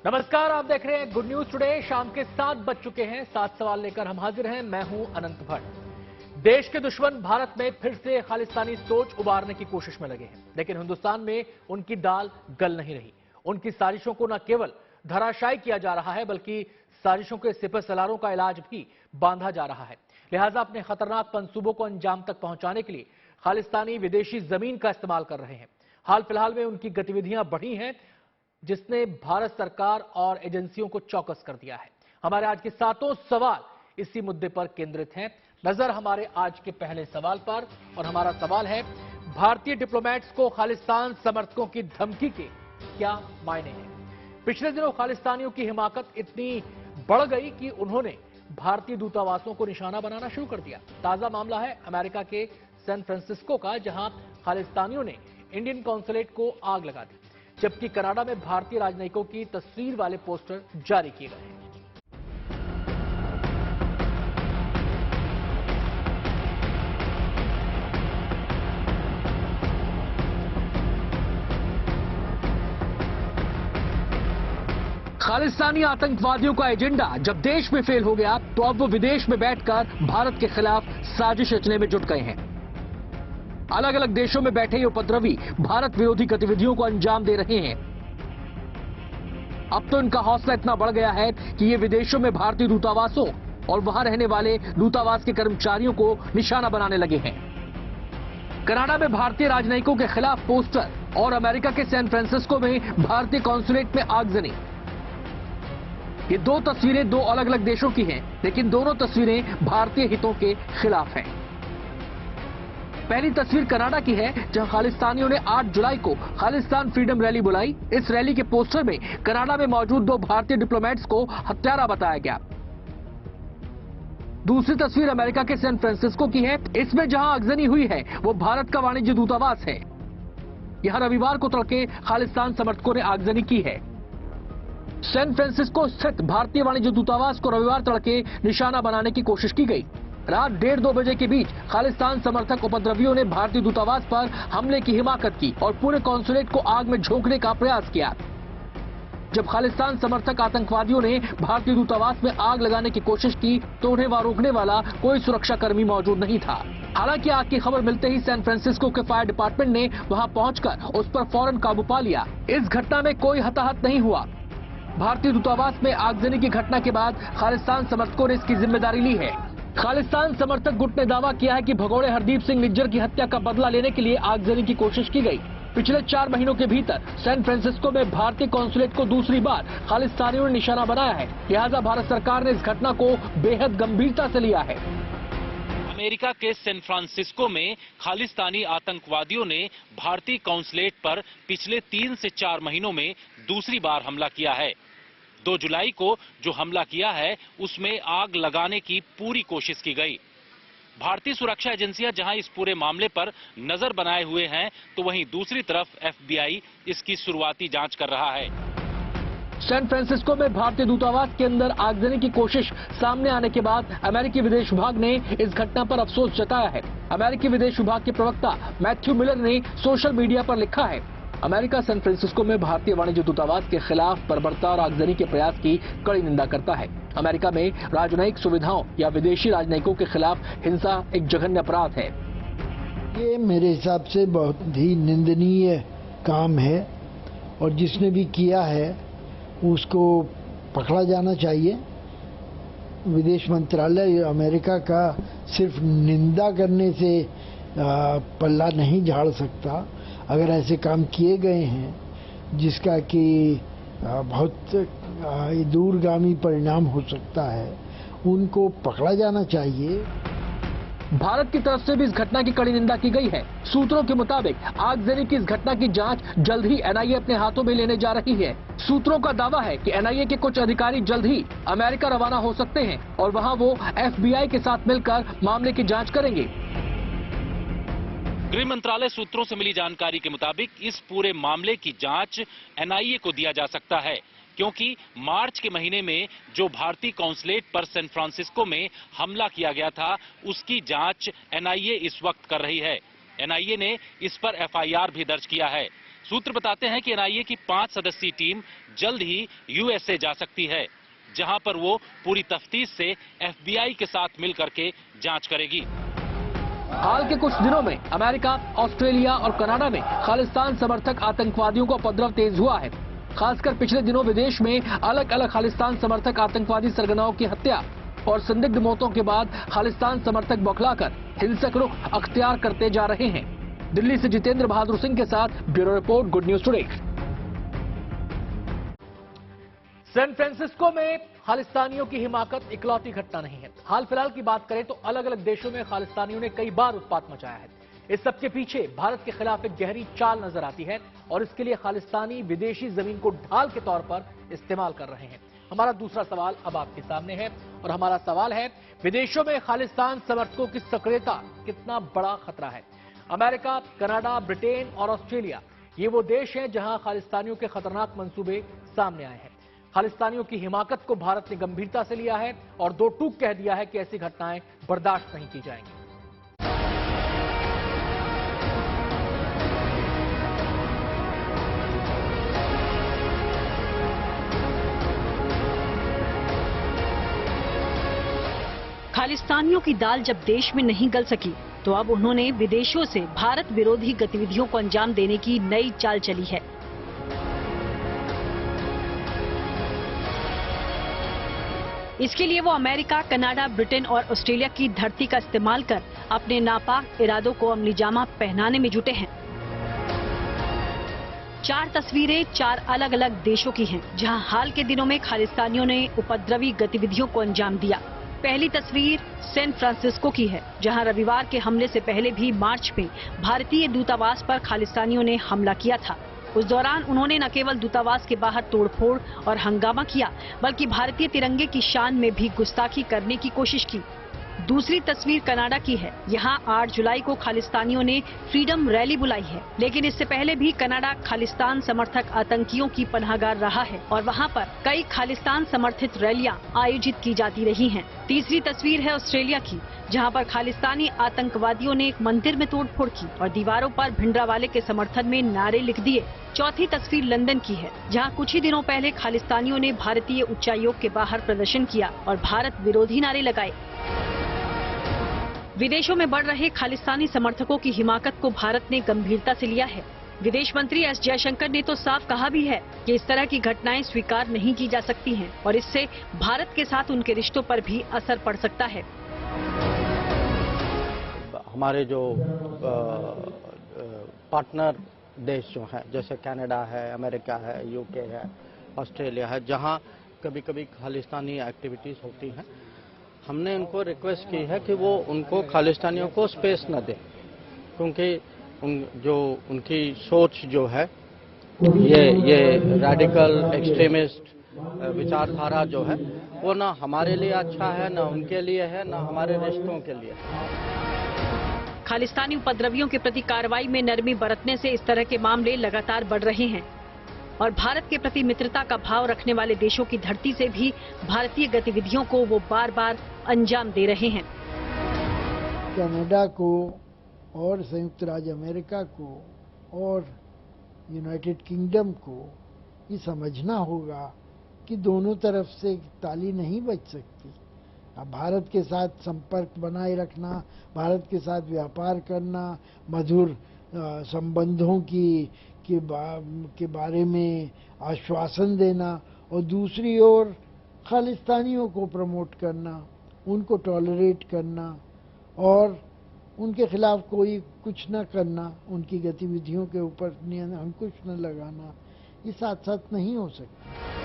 नमस्कार, आप देख रहे हैं गुड न्यूज टुडे। शाम के 7 बज चुके हैं। 7 सवाल लेकर हम हाजिर हैं। मैं हूं अनंत भट्ट। देश के दुश्मन भारत में फिर से खालिस्तानी सोच उबारने की कोशिश में लगे हैं, लेकिन हिंदुस्तान में उनकी दाल गल नहीं रही। उनकी साजिशों को न केवल धराशायी किया जा रहा है, बल्कि साजिशों के सिपह सलारों का इलाज भी बांधा जा रहा है। लिहाजा अपने खतरनाक मंसूबों को अंजाम तक पहुंचाने के लिए खालिस्तानी विदेशी जमीन का इस्तेमाल कर रहे हैं। हाल फिलहाल में उनकी गतिविधियां बढ़ी हैं, जिसने भारत सरकार और एजेंसियों को चौकस कर दिया है। हमारे आज के 7 सवाल इसी मुद्दे पर केंद्रित हैं। नजर हमारे आज के पहले सवाल पर, और हमारा सवाल है, भारतीय डिप्लोमेट्स को खालिस्तान समर्थकों की धमकी के क्या मायने हैं? पिछले दिनों खालिस्तानियों की हिमाकत इतनी बढ़ गई कि उन्होंने भारतीय दूतावासों को निशाना बनाना शुरू कर दिया। ताजा मामला है अमेरिका के सैन फ्रांसिस्को का, जहां खालिस्तानियों ने इंडियन कॉन्सुलेट को आग लगा दी, जबकि कनाडा में भारतीय राजनयिकों की तस्वीर वाले पोस्टर जारी किए गए हैं। खालिस्तानी आतंकवादियों का एजेंडा जब देश में फेल हो गया, तो अब वो विदेश में बैठकर भारत के खिलाफ साजिश रचने में जुट गए हैं। अलग अलग देशों में बैठे ये उपद्रवी भारत विरोधी गतिविधियों को अंजाम दे रहे हैं। अब तो इनका हौसला इतना बढ़ गया है कि ये विदेशों में भारतीय दूतावासों और वहां रहने वाले दूतावास के कर्मचारियों को निशाना बनाने लगे हैं। कनाडा में भारतीय राजनयिकों के खिलाफ पोस्टर और अमेरिका के सैन फ्रांसिस्को में भारतीय कॉन्सुलेट में आगजनी। ये दो तस्वीरें दो अलग अलग देशों की हैं, लेकिन दोनों तस्वीरें भारतीय हितों के खिलाफ हैं। पहली तस्वीर कनाडा की है, जहां खालिस्तानियों ने 8 जुलाई को खालिस्तान फ्रीडम रैली बुलाई। इस रैली के पोस्टर में कनाडा में मौजूद 2 भारतीय डिप्लोमेट्स को हत्यारा बताया गया। दूसरी तस्वीर अमेरिका के सैन फ्रांसिस्को की है। इसमें जहां आगजनी हुई है, वो भारत का वाणिज्य दूतावास है। यहां रविवार को तड़के खालिस्तान समर्थकों ने आगजनी की है। सैन फ्रांसिस्को स्थित भारतीय वाणिज्य दूतावास को रविवार तड़के निशाना बनाने की कोशिश की गई। रात 1:30-2 बजे के बीच खालिस्तान समर्थक उपद्रवियों ने भारतीय दूतावास पर हमले की हिमाकत की और पूरे कॉन्सुलेट को आग में झोंकने का प्रयास किया। जब खालिस्तान समर्थक आतंकवादियों ने भारतीय दूतावास में आग लगाने की कोशिश की, तो उन्हें वहां रोकने वाला कोई सुरक्षाकर्मी मौजूद नहीं था। हालांकि आग की खबर मिलते ही सैन फ्रांसिस्को के फायर डिपार्टमेंट ने वहां पहुंचकर उस पर फौरन काबू पा लिया। इस घटना में कोई हताहत नहीं हुआ। भारतीय दूतावास में आगजनी की घटना के बाद खालिस्तान समर्थकों ने इसकी जिम्मेदारी ली है। खालिस्तान समर्थक गुट ने दावा किया है कि भगोड़े हरदीप सिंह निज्जर की हत्या का बदला लेने के लिए आगजनी की कोशिश की गई। पिछले 4 महीनों के भीतर सैन फ्रांसिस्को में भारतीय कॉन्सुलेट को दूसरी बार खालिस्तानियों ने निशाना बनाया है। लिहाजा भारत सरकार ने इस घटना को बेहद गंभीरता से लिया है। अमेरिका के सैन फ्रांसिस्को में खालिस्तानी आतंकवादियों ने भारतीय कॉन्सुलेट पर पिछले 3 से 4 महीनों में दूसरी बार हमला किया है। 2 जुलाई को जो हमला किया है, उसमें आग लगाने की पूरी कोशिश की गई। भारतीय सुरक्षा एजेंसियां जहां इस पूरे मामले पर नजर बनाए हुए हैं, तो वहीं दूसरी तरफ FBI इसकी शुरुआती जांच कर रहा है। सैन फ्रांसिस्को में भारतीय दूतावास के अंदर आगजनी की कोशिश सामने आने के बाद अमेरिकी विदेश विभाग ने इस घटना पर अफसोस जताया है। अमेरिकी विदेश विभाग के प्रवक्ता मैथ्यू मिलर ने सोशल मीडिया पर लिखा है, अमेरिका सैन फ्रांसिस्को में भारतीय वाणिज्य दूतावास के खिलाफ बर्बरता और आगजनी के प्रयास की कड़ी निंदा करता है। अमेरिका में राजनयिक सुविधाओं या विदेशी राजनयिकों के खिलाफ हिंसा एक जघन्य अपराध है। ये मेरे हिसाब से बहुत ही निंदनीय काम है, और जिसने भी किया है उसको पकड़ा जाना चाहिए। विदेश मंत्रालय अमेरिका का सिर्फ निंदा करने से पल्ला नहीं झाड़ सकता। अगर ऐसे काम किए गए हैं जिसका कि बहुत दूरगामी परिणाम हो सकता है, उनको पकड़ा जाना चाहिए। भारत की तरफ से भी इस घटना की कड़ी निंदा की गई है। सूत्रों के मुताबिक आगजनी की इस घटना की जांच जल्द ही NIA अपने हाथों में लेने जा रही है। सूत्रों का दावा है कि NIA के कुछ अधिकारी जल्द ही अमेरिका रवाना हो सकते हैं और वहां वो FBI के साथ मिलकर मामले की जांच करेंगे। गृह मंत्रालय सूत्रों से मिली जानकारी के मुताबिक इस पूरे मामले की जांच NIA को दिया जा सकता है, क्योंकि मार्च के महीने में जो भारतीय कॉन्सुलेट पर सैन फ्रांसिस्को में हमला किया गया था, उसकी जांच NIA इस वक्त कर रही है। NIA ने इस पर FIR भी दर्ज किया है। सूत्र बताते हैं कि एनआईए की 5 सदस्यीय टीम जल्द ही यूएसए जा सकती है, जहां पर वो पूरी तफ्तीश से एफबीआई के साथ मिलकर के जांच करेगी। हाल के कुछ दिनों में अमेरिका, ऑस्ट्रेलिया और कनाडा में खालिस्तान समर्थक आतंकवादियों का उपद्रव तेज हुआ है। खासकर पिछले दिनों विदेश में अलग अलग खालिस्तान समर्थक आतंकवादी सरगनाओं की हत्या और संदिग्ध मौतों के बाद खालिस्तान समर्थक बौखलाकर हिंसक रुख अख्तियार करते जा रहे हैं। दिल्ली से जितेंद्र बहादुर सिंह के साथ bureau report, good news today. San Francisco में खालिस्तानियों की हिमाकत इकलौती घटना नहीं है। हाल फिलहाल की बात करें तो अलग अलग देशों में खालिस्तानियों ने कई बार उत्पात मचाया है। इस सबके पीछे भारत के खिलाफ एक गहरी चाल नजर आती है और इसके लिए खालिस्तानी विदेशी जमीन को ढाल के तौर पर इस्तेमाल कर रहे हैं। हमारा दूसरा सवाल अब आपके सामने है और हमारा सवाल है, विदेशों में खालिस्तान समर्थकों की सक्रियता कितना बड़ा खतरा है? अमेरिका, कनाडा, ब्रिटेन और ऑस्ट्रेलिया ये वो देश हैं जहां खालिस्तानियों के खतरनाक मंसूबे सामने आए हैं। खालिस्तानियों की हिमाकत को भारत ने गंभीरता से लिया है और दो टूक कह दिया है कि ऐसी घटनाएं बर्दाश्त नहीं की जाएंगी। खालिस्तानियों की दाल जब देश में नहीं गल सकी तो अब उन्होंने विदेशों से भारत विरोधी गतिविधियों को अंजाम देने की नई चाल चली है। इसके लिए वो अमेरिका, कनाडा, ब्रिटेन और ऑस्ट्रेलिया की धरती का इस्तेमाल कर अपने नापाक इरादों को अमली जामा पहनाने में जुटे हैं। 4 तस्वीरें 4 अलग अलग देशों की हैं, जहां हाल के दिनों में खालिस्तानियों ने उपद्रवी गतिविधियों को अंजाम दिया। पहली तस्वीर सैन फ्रांसिस्को की है, जहां रविवार के हमले से पहले भी मार्च में भारतीय दूतावास पर खालिस्तानियों ने हमला किया था। उस दौरान उन्होंने न केवल दूतावास के बाहर तोड़फोड़ और हंगामा किया, बल्कि भारतीय तिरंगे की शान में भी गुस्ताखी करने की कोशिश की। दूसरी तस्वीर कनाडा की है। यहाँ 8 जुलाई को खालिस्तानियों ने फ्रीडम रैली बुलाई है, लेकिन इससे पहले भी कनाडा खालिस्तान समर्थक आतंकियों की पनाहगार रहा है और वहाँ पर कई खालिस्तान समर्थित रैलियां आयोजित की जाती रही हैं। तीसरी तस्वीर है ऑस्ट्रेलिया की, जहाँ पर खालिस्तानी आतंकवादियों ने एक मंदिर में तोड़फोड़ की और दीवारों पर भिंडरावाले के समर्थन में नारे लिख दिए। चौथी तस्वीर लंदन की है, जहाँ कुछ ही दिनों पहले खालिस्तानियों ने भारतीय उच्चायोग के बाहर प्रदर्शन किया और भारत विरोधी नारे लगाए। विदेशों में बढ़ रहे खालिस्तानी समर्थकों की हिमाकत को भारत ने गंभीरता से लिया है। विदेश मंत्री एस जयशंकर ने तो साफ कहा भी है कि इस तरह की घटनाएं स्वीकार नहीं की जा सकती हैं और इससे भारत के साथ उनके रिश्तों पर भी असर पड़ सकता है। हमारे जो पार्टनर देश जो हैं, जैसे कनाडा है, अमेरिका है, यूके है, ऑस्ट्रेलिया है, जहां कभी कभी खालिस्तानी एक्टिविटीज़ होती हैं, हमने उनको रिक्वेस्ट की है कि वो उनको खालिस्तानियों को स्पेस न दें, क्योंकि उनकी सोच जो है ये रेडिकल एक्सट्रीमिस्ट विचारधारा जो है वो ना हमारे लिए अच्छा है, ना उनके लिए है, ना हमारे रिश्तों के लिए। खालिस्तानी उपद्रवियों के प्रति कार्रवाई में नरमी बरतने से इस तरह के मामले लगातार बढ़ रहे हैं और भारत के प्रति मित्रता का भाव रखने वाले देशों की धरती से भी भारतीय गतिविधियों को वो बार बार अंजाम दे रहे हैं। कनाडा को और संयुक्त राज्य अमेरिका को और यूनाइटेड किंगडम को ये समझना होगा कि दोनों तरफ से ताली नहीं बज सकती। अब भारत के साथ संपर्क बनाए रखना, भारत के साथ व्यापार करना, मधुर संबंधों के बारे में आश्वासन देना और दूसरी ओर खालिस्तानियों को प्रमोट करना, उनको टॉलरेट करना और उनके खिलाफ कोई कुछ न करना, उनकी गतिविधियों के ऊपर अंकुश न लगाना, ये साथ साथ नहीं हो सकता।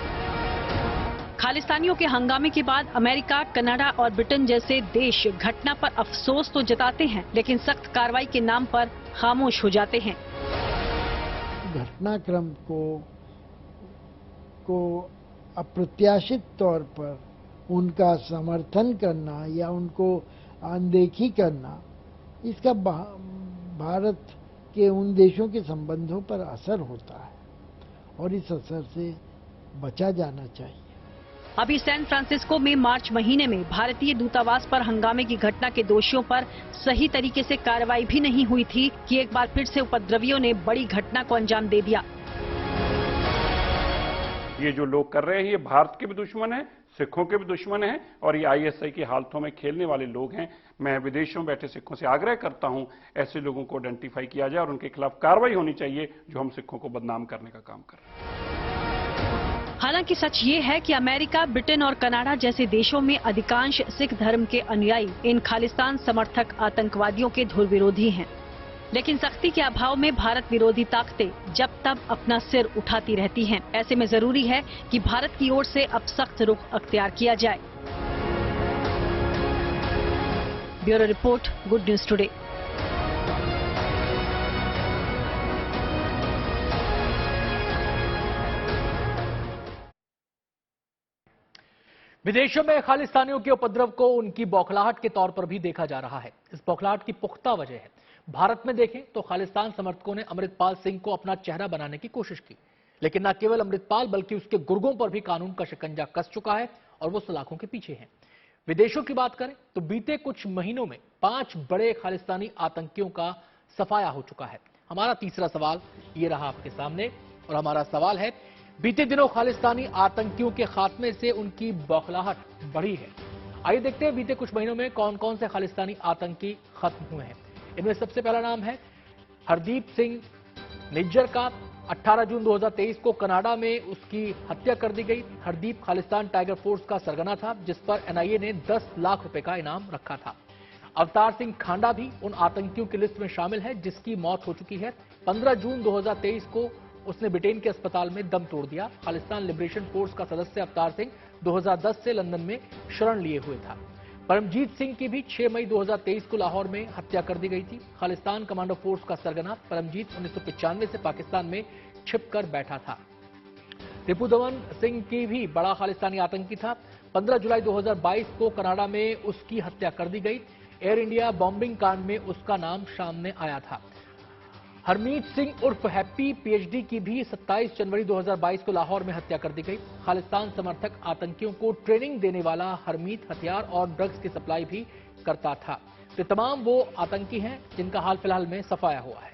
खालिस्तानियों के हंगामे के बाद अमेरिका, कनाडा और ब्रिटेन जैसे देश घटना पर अफसोस तो जताते हैं, लेकिन सख्त कार्रवाई के नाम पर खामोश हो जाते हैं। घटनाक्रम को अप्रत्याशित तौर पर उनका समर्थन करना या उनको अनदेखी करना, इसका भारत के उन देशों के संबंधों पर असर होता है और इस असर से बचा जाना चाहिए। अभी सैन फ्रांसिस्को में मार्च महीने में भारतीय दूतावास पर हंगामे की घटना के दोषियों पर सही तरीके से कार्रवाई भी नहीं हुई थी कि एक बार फिर से उपद्रवियों ने बड़ी घटना को अंजाम दे दिया। ये जो लोग कर रहे हैं ये भारत के भी दुश्मन हैं, सिखों के भी दुश्मन हैं और ये आईएसआई की हालतों में खेलने वाले लोग हैं। मैं विदेशों में बैठे सिखों से आग्रह करता हूं ऐसे लोगों को आइडेंटिफाई किया जाए और उनके खिलाफ कार्रवाई होनी चाहिए जो हम सिखों को बदनाम करने का काम कर रहे हैं। हालांकि सच ये है कि अमेरिका, ब्रिटेन और कनाडा जैसे देशों में अधिकांश सिख धर्म के अनुयायी इन खालिस्तान समर्थक आतंकवादियों के धुर विरोधी हैं। लेकिन सख्ती के अभाव में भारत विरोधी ताकतें जब तब अपना सिर उठाती रहती हैं। ऐसे में जरूरी है कि भारत की ओर से अब सख्त रुख अख्तियार किया जाए। Bureau report, good news today. विदेशों में खालिस्तानियों के उपद्रव को उनकी बौखलाहट के तौर पर भी देखा जा रहा है। इस बौखलाहट की पुख्ता वजह है। भारत में देखें तो खालिस्तान समर्थकों ने अमृतपाल सिंह को अपना चेहरा बनाने की कोशिश की, लेकिन न केवल अमृतपाल बल्कि उसके गुर्गों पर भी कानून का शिकंजा कस चुका है और वो सलाखों के पीछे हैं। विदेशों की बात करें तो बीते कुछ महीनों में 5 बड़े खालिस्तानी आतंकियों का सफाया हो चुका है। हमारा तीसरा सवाल ये रहा आपके सामने और हमारा सवाल है, बीते दिनों खालिस्तानी आतंकियों के खात्मे से उनकी बौखलाहट बढ़ी है। आइए देखते हैं बीते कुछ महीनों में कौन कौन से खालिस्तानी आतंकी खत्म हुए हैं। इनमें सबसे पहला नाम है हरदीप सिंह निज्जर का। 18 जून 2023 को कनाडा में उसकी हत्या कर दी गई। हरदीप खालिस्तान टाइगर फोर्स का सरगना था जिस पर एनआईए ने 10 लाख रुपए का इनाम रखा था। अवतार सिंह खांडा भी उन आतंकियों की लिस्ट में शामिल है जिसकी मौत हो चुकी है। 15 जून 2023 को उसने ब्रिटेन के अस्पताल में दम तोड़ दिया। खालिस्तान लिबरेशन फोर्स का सदस्य अवतार सिंह 2010 से लंदन में शरण लिए हुए था। परमजीत सिंह की भी 6 मई 2023 को लाहौर में हत्या कर दी गई थी। खालिस्तान कमांडो फोर्स का सरगना परमजीत 1995 से पाकिस्तान में छिपकर बैठा था। रिपुदमन सिंह की भी बड़ा खालिस्तानी आतंकी था। 15 जुलाई 2022 को कनाडा में उसकी हत्या कर दी गई। एयर इंडिया बॉम्बिंग कांड में उसका नाम सामने आया था। हरमीत सिंह उर्फ हैप्पी पीएचडी की भी 27 जनवरी 2022 को लाहौर में हत्या कर दी गई। खालिस्तान समर्थक आतंकियों को ट्रेनिंग देने वाला हरमीत हथियार और ड्रग्स की सप्लाई भी करता था। ये तमाम वो आतंकी हैं जिनका हाल फिलहाल में सफाया हुआ है।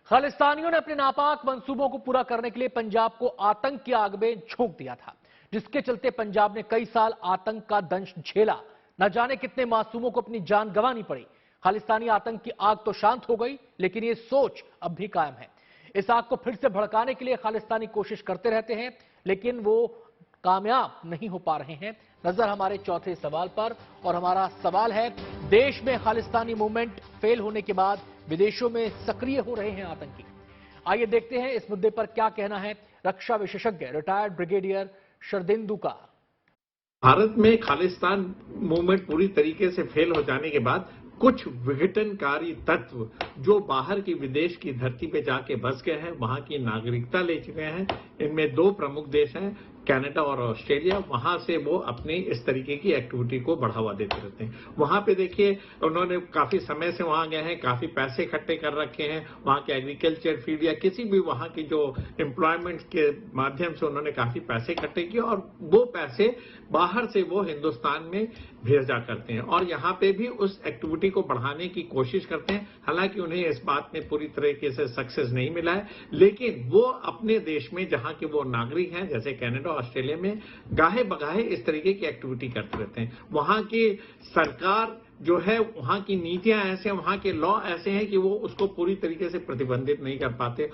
खालिस्तानियों ने अपने नापाक मंसूबों को पूरा करने के लिए पंजाब को आतंक की आग में झोंक दिया था, जिसके चलते पंजाब ने कई साल आतंक का दंश झेला। न जाने कितने मासूमों को अपनी जान गंवानी पड़ी। खालिस्तानी आतंक की आग तो शांत हो गई, लेकिन ये सोच अब भी कायम है। इस आग को फिर से भड़काने के लिए खालिस्तानी कोशिश करते रहते हैं, लेकिन वो कामयाब नहीं हो पा रहे हैं। नजर हमारे चौथे सवाल पर, और हमारा सवाल है, देश में खालिस्तानी मूवमेंट फेल होने के बाद विदेशों में सक्रिय हो रहे हैं आतंकी। आइए देखते हैं इस मुद्दे पर क्या कहना है रक्षा विशेषज्ञ रिटायर्ड ब्रिगेडियर शरदिंदु का। भारत में खालिस्तान मूवमेंट पूरी तरीके से फेल हो जाने के बाद कुछ विघटनकारी तत्व जो बाहर की विदेश की धरती पे जाके बस गए हैं, वहां की नागरिकता ले चुके हैं। इनमें 2 प्रमुख देश हैं, कनाडा और ऑस्ट्रेलिया। वहां से वो अपनी इस तरीके की एक्टिविटी को बढ़ावा देते रहते हैं। वहां पे देखिए उन्होंने काफी समय से वहां गए हैं, काफी पैसे इकट्ठे कर रखे हैं। वहां के एग्रीकल्चर फील्ड या किसी भी वहां की जो एम्प्लॉयमेंट के माध्यम से उन्होंने काफी पैसे इकट्ठे किए और वो पैसे बाहर से वो हिंदुस्तान में भेजा करते हैं और यहाँ पे भी उस एक्टिविटी को बढ़ाने की कोशिश करते हैं। हालांकि उन्हें इस बात में पूरी तरीके से सक्सेस नहीं मिला है, लेकिन वो अपने देश में जहां के वो नागरिक हैं, जैसे कनाडा ऑस्ट्रेलिया में, गाहे बगाहे इस तरीके की एक्टिविटी करते रहते हैं। वहां की सरकार जो है, वहां की नीतियां ऐसे हैं, वहां के लॉ ऐसे हैं कि वो उसको पूरी तरीके से प्रतिबंधित नहीं कर पाते।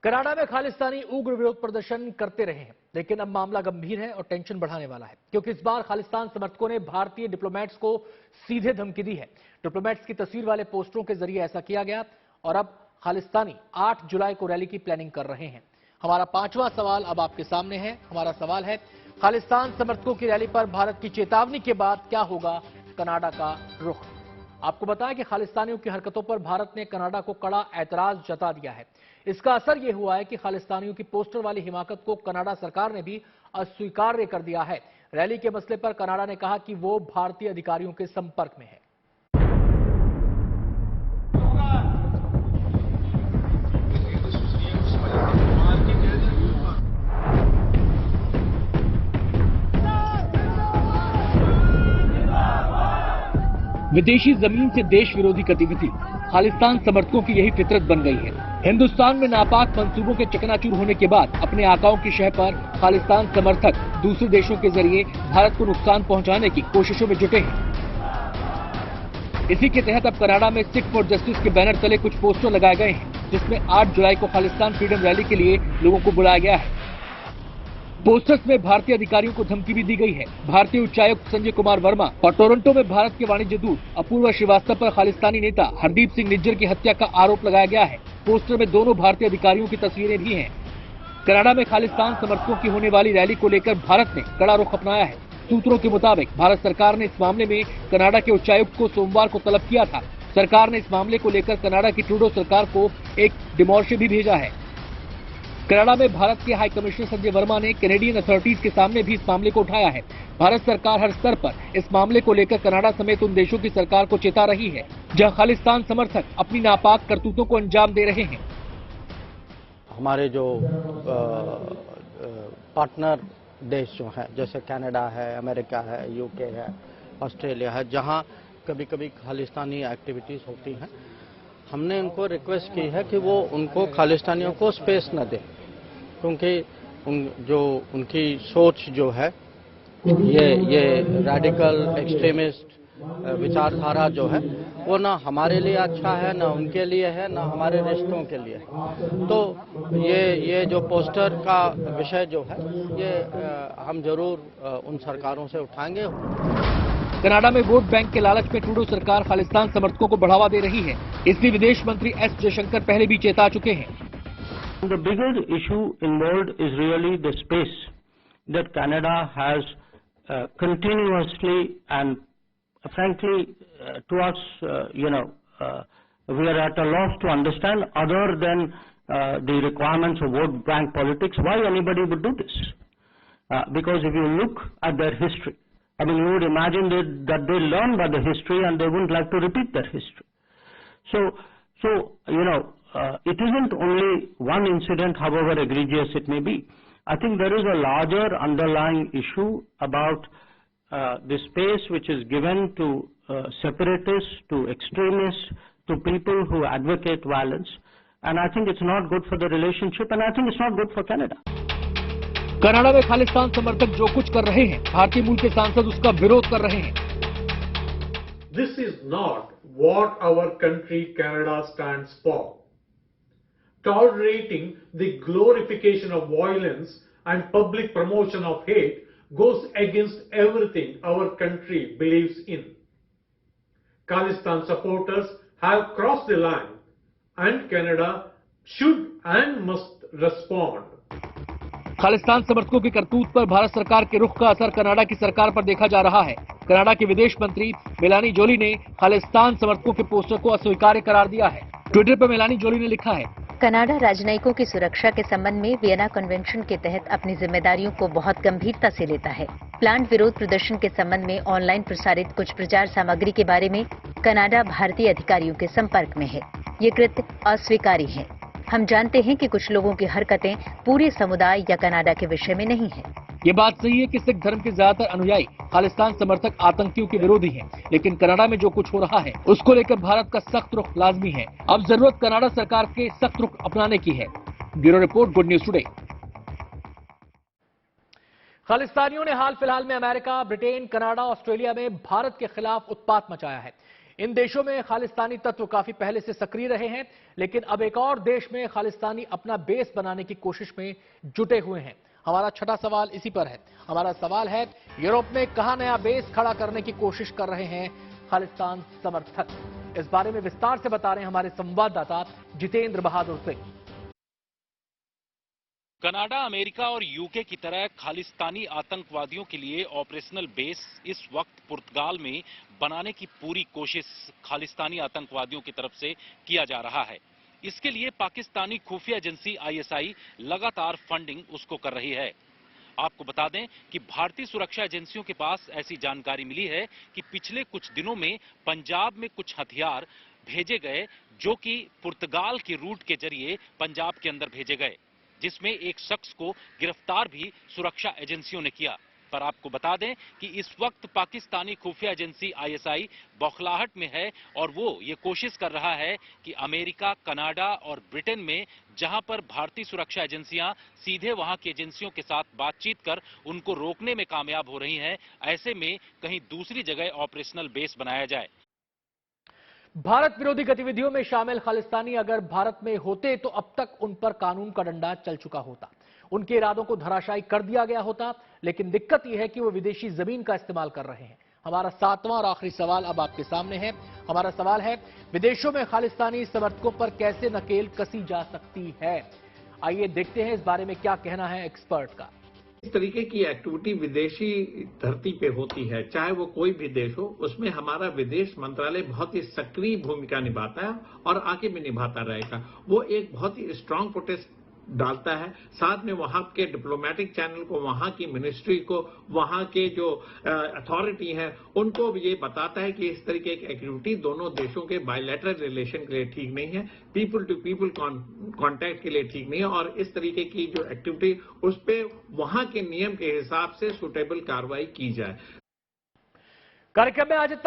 कनाडा में खालिस्तानी उग्र विरोध प्रदर्शन करते रहे हैं, लेकिन अब मामला गंभीर है और टेंशन बढ़ाने वाला है, क्योंकि इस बार खालिस्तान समर्थकों ने भारतीय डिप्लोमेट्स को सीधे धमकी दी है। डिप्लोमेट्स की तस्वीर वाले पोस्टरों के जरिए ऐसा किया गया और अब खालिस्तानी 8 जुलाई को रैली की प्लानिंग कर रहे हैं। हमारा 5वां सवाल अब आपके सामने है। हमारा सवाल है, खालिस्तान समर्थकों की रैली पर भारत की चेतावनी के बाद क्या होगा कनाडा का रुख। आपको बताएं कि खालिस्तानियों की हरकतों पर भारत ने कनाडा को कड़ा ऐतराज जता दिया है। इसका असर यह हुआ है कि खालिस्तानियों की पोस्टर वाली हिमाकत को कनाडा सरकार ने भी अस्वीकार्य कर दिया है। रैली के मसले पर कनाडा ने कहा कि वो भारतीय अधिकारियों के संपर्क में है। विदेशी जमीन से देश विरोधी गतिविधि खालिस्तान समर्थकों की यही फितरत बन गई है। हिंदुस्तान में नापाक मंसूबों के चकनाचूर होने के बाद अपने आकाओं की शह पर खालिस्तान समर्थक दूसरे देशों के जरिए भारत को नुकसान पहुंचाने की कोशिशों में जुटे हैं। इसी के तहत अब कनाडा में सिख फॉर जस्टिस के बैनर तले कुछ पोस्टर लगाए गए हैं, जिसमें 8 जुलाई को खालिस्तान फ्रीडम रैली के लिए लोगों को बुलाया गया है। पोस्टर्स में भारतीय अधिकारियों को धमकी भी दी गई है। भारतीय उच्चायुक्त संजय कुमार वर्मा और टोरंटो में भारत के वाणिज्य दूत अपूर्वा श्रीवास्तव पर खालिस्तानी नेता हरदीप सिंह निज्जर की हत्या का आरोप लगाया गया है। पोस्टर में दोनों भारतीय अधिकारियों की तस्वीरें भी हैं। कनाडा में खालिस्तान समर्थकों की होने वाली रैली को लेकर भारत ने कड़ा रुख अपनाया है। सूत्रों के मुताबिक भारत सरकार ने इस मामले में कनाडा के उच्चायुक्त को सोमवार को तलब किया था। सरकार ने इस मामले को लेकर कनाडा की ट्रूडो सरकार को एक डिमॉर्शे भी भेजा है। कनाडा में भारत के हाई कमिश्नर संजय वर्मा ने कैनेडियन अथॉरिटीज के सामने भी इस मामले को उठाया है। भारत सरकार हर स्तर पर इस मामले को लेकर कनाडा समेत उन देशों की सरकार को चेता रही है जहां खालिस्तान समर्थक अपनी नापाक करतूतों को अंजाम दे रहे हैं। हमारे जो पार्टनर देश जो हैं, जैसे कनाडा है, अमेरिका है, यूके है, ऑस्ट्रेलिया है, जहां कभी कभी खालिस्तानी एक्टिविटीज़ होती हैं, हमने उनको रिक्वेस्ट की है कि वो उनको खालिस्तानियों को स्पेस न दें, क्योंकि उनकी सोच जो है ये रेडिकल एक्सट्रीमिस्ट विचारधारा जो है वो ना हमारे लिए अच्छा है, ना उनके लिए है, ना हमारे रिश्तों के लिए है। तो ये जो पोस्टर का विषय जो है ये हम जरूर उन सरकारों से उठाएंगे। कनाडा में वोट बैंक के लालच में ट्रूडो सरकार खालिस्तान समर्थकों को बढ़ावा दे रही है, इसलिए विदेश मंत्री एस जयशंकर पहले भी चेता चुके हैं। The bigger issue involved is really the space that Canada has continuously and frankly to us, we are at a loss to understand, other than the requirements of vote bank politics, why anybody would do this. Because if you look at their history, I mean, you would imagine that they learn by the history and they wouldn't like to repeat that history. So it isn't only one incident, however egregious it may be. I think there is a larger underlying issue about the space which is given to separatists, to extremists, to people who advocate violence. And I think it's not good for the relationship, and I think it's not good for Canada. Canada में खालिस्तान समर्थक जो कुछ कर रहे हैं, भारतीय मूल के सांसद उसका विरोध कर रहे हैं। This is not what our country Canada stands for. Tolerating the glorification of violence and public promotion of hate goes against everything our country believes in. Khalistan supporters have crossed the line, and Canada should and must respond. Khalistan समर्थकों की करतूत पर भारत सरकार के रुख का असर Canada की सरकार पर देखा जा रहा है। कनाडा की विदेश मंत्री मेलानी जोली ने खालिस्तान समर्थकों के पोस्टर को अस्वीकार्य करार दिया है। ट्विटर पर मेलानी जोली ने लिखा है, कनाडा राजनयिकों की सुरक्षा के संबंध में वियना कन्वेंशन के तहत अपनी जिम्मेदारियों को बहुत गंभीरता से लेता है। प्लांट विरोध प्रदर्शन के संबंध में ऑनलाइन प्रसारित कुछ प्रचार सामग्री के बारे में कनाडा भारतीय अधिकारियों के संपर्क में है। ये कृत्य अस्वीकार्य है। हम जानते हैं कि कुछ लोगों की हरकतें पूरे समुदाय या कनाडा के विषय में नहीं है। ये बात सही है कि सिख धर्म के ज्यादातर अनुयायी खालिस्तान समर्थक आतंकियों के विरोधी हैं, लेकिन कनाडा में जो कुछ हो रहा है उसको लेकर भारत का सख्त रुख लाजमी है। अब जरूरत कनाडा सरकार के सख्त रुख अपनाने की है। Bureau report, good news today. खालिस्तानियों ने हाल फिलहाल में अमेरिका, ब्रिटेन, कनाडा, ऑस्ट्रेलिया में भारत के खिलाफ उत्पात मचाया है। इन देशों में खालिस्तानी तत्व काफी पहले से सक्रिय रहे हैं, लेकिन अब एक और देश में खालिस्तानी अपना बेस बनाने की कोशिश में जुटे हुए हैं। हमारा छठा सवाल इसी पर है। हमारा सवाल है, यूरोप में कहां नया बेस खड़ा करने की कोशिश कर रहे हैं खालिस्तान समर्थक? इस बारे में विस्तार से बता रहे हैं हमारे संवाददाता जितेंद्र बहादुर सिंह। कनाडा, अमेरिका और यूके की तरह खालिस्तानी आतंकवादियों के लिए ऑपरेशनल बेस इस वक्त पुर्तगाल में बनाने की पूरी कोशिश खालिस्तानी आतंकवादियों की तरफ से किया जा रहा है। इसके लिए पाकिस्तानी खुफिया एजेंसी आईएसआई लगातार फंडिंग उसको कर रही है। आपको बता दें कि भारतीय सुरक्षा एजेंसियों के पास ऐसी जानकारी मिली है कि पिछले कुछ दिनों में पंजाब में कुछ हथियार भेजे गए, जो कि पुर्तगाल के रूट के जरिए पंजाब के अंदर भेजे गए, जिसमें एक शख्स को गिरफ्तार भी सुरक्षा एजेंसियों ने किया। पर आपको बता दें कि इस वक्त पाकिस्तानी खुफिया एजेंसी आईएसआई बौखलाहट में है और वो ये कोशिश कर रहा है कि अमेरिका, कनाडा और ब्रिटेन में जहां पर भारतीय सुरक्षा एजेंसियां सीधे वहां की एजेंसियों के साथ बातचीत कर उनको रोकने में कामयाब हो रही हैं, ऐसे में कहीं दूसरी जगह ऑपरेशनल बेस बनाया जाए। भारत विरोधी गतिविधियों में शामिल खालिस्तानी अगर भारत में होते तो अब तक उन पर कानून का डंडा चल चुका होता, उनके इरादों को धराशायी कर दिया गया होता। लेकिन दिक्कत यह है कि वो विदेशी जमीन का इस्तेमाल कर रहे हैं। हमारा 7वां और आखिरी सवाल अब आपके सामने है। हमारा सवाल है, विदेशों में खालिस्तानी समर्थकों पर कैसे नकेल कसी जा सकती है? आइए देखते हैं इस बारे में क्या कहना है एक्सपर्ट का। इस तरीके की एक्टिविटी विदेशी धरती पे होती है, चाहे वो कोई भी देश हो, उसमें हमारा विदेश मंत्रालय बहुत ही सक्रिय भूमिका निभाता है और आगे भी निभाता रहेगा। वो एक बहुत ही स्ट्रांग प्रोटेस्ट डालता है, साथ में वहां के डिप्लोमेटिक चैनल को, वहां की मिनिस्ट्री को, वहां के जो अथॉरिटी हैं उनको ये बताता है कि इस तरीके की एक्टिविटी दोनों देशों के बायलैटरल रिलेशन के लिए ठीक नहीं है, पीपल टू पीपल कांटेक्ट के लिए ठीक नहीं है, और इस तरीके की जो एक्टिविटी उस पे वहां के नियम के हिसाब से सुटेबल कार्रवाई की जाए। कार्यक्रम में आज इतना ही।